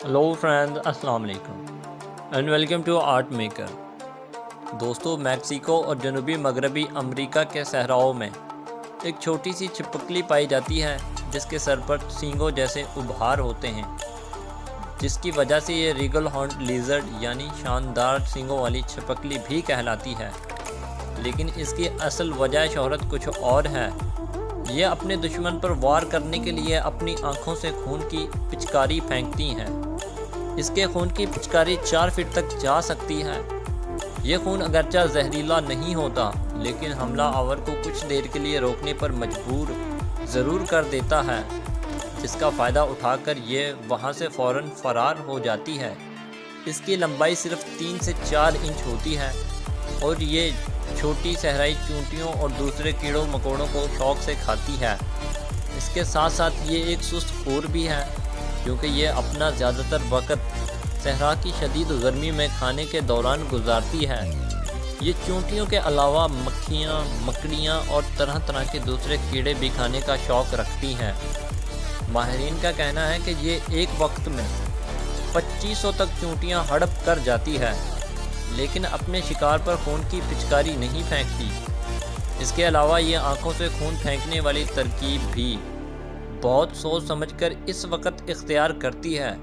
Hello friend, السلام علیکم and welcome to Art Maker. دوستو، میکسیکو اور جنوبی مغربی امریکا کے صحراؤں میں ایک چھوٹی سی چھپکلی پائی جاتی ہے جس کے سر پر سینگوں جیسے ابھار ہوتے ہیں، جس کی وجہ سے یہ ریگل ہارنڈ لیزرڈ یعنی شاندار سینگوں والی چھپکلی بھی کہلاتی ہے۔ لیکن اس کی اصل وجہ شہرت کچھ اور ہے۔ یہ اپنے دشمن پر وار کرنے کے لیے اپنی آنکھوں سے خون کی پچکاری پھینکتی ہیں۔ اس کے خون کی پچکاری 4 فٹ تک جا سکتی ہے۔ یہ خون اگرچہ زہریلا نہیں ہوتا، لیکن حملہ آور کو کچھ دیر کے لیے روکنے پر مجبور ضرور کر دیتا ہے، جس کا فائدہ اٹھا کر یہ وہاں سے فوراً فرار ہو جاتی ہے۔ اس کی لمبائی صرف 3 سے 4 انچ ہوتی ہے اور یہ چھوٹی صحرائی چونٹیوں اور دوسرے کیڑوں مکوڑوں کو شوق سے کھاتی ہے۔ اس کے ساتھ ساتھ یہ ایک سست خور بھی ہے، کیونکہ یہ اپنا زیادہ تر وقت صحرا کی شدید گرمی میں کھانے کے دوران گزارتی ہے۔ یہ چونٹیوں کے علاوہ مکھیاں، مکڑیاں اور طرح طرح کے دوسرے کیڑے بھی کھانے کا شوق رکھتی ہیں۔ ماہرین کا کہنا ہے کہ یہ ایک وقت میں 2500 تک چونٹیاں ہڑپ کر جاتی ہے، لیکن اپنے شکار پر خون کی پچکاری نہیں پھینکتی۔ اس کے علاوہ یہ آنکھوں سے خون پھینکنے والی ترکیب بھی بہت سوچ سمجھ کر اس وقت اختیار کرتی ہے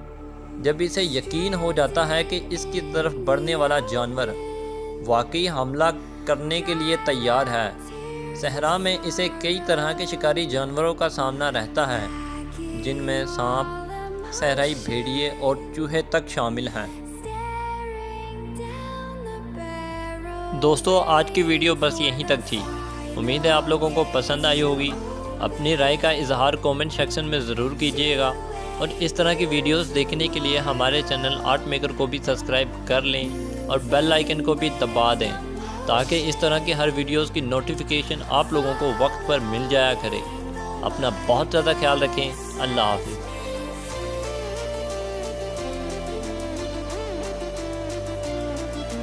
جب اسے یقین ہو جاتا ہے کہ اس کی طرف بڑھنے والا جانور واقعی حملہ کرنے کے لیے تیار ہے۔ صحرا میں اسے کئی طرح کے شکاری جانوروں کا سامنا رہتا ہے، جن میں سانپ، صحرائی بھیڑیے اور چوہے تک شامل ہیں۔ دوستو، آج کی ویڈیو بس یہیں تک تھی۔ امید ہے آپ لوگوں کو پسند آئی ہوگی۔ اپنی رائے کا اظہار کومنٹ سیکشن میں ضرور کیجیے گا، اور اس طرح کی ویڈیوز دیکھنے کے لیے ہمارے چینل آرٹ میکر کو بھی سبسکرائب کر لیں اور بیل آئیکن کو بھی دبا دیں، تاکہ اس طرح کی ہر ویڈیوز کی نوٹیفیکیشن آپ لوگوں کو وقت پر مل جایا کرے۔ اپنا بہت زیادہ خیال رکھیں۔ اللہ حافظ۔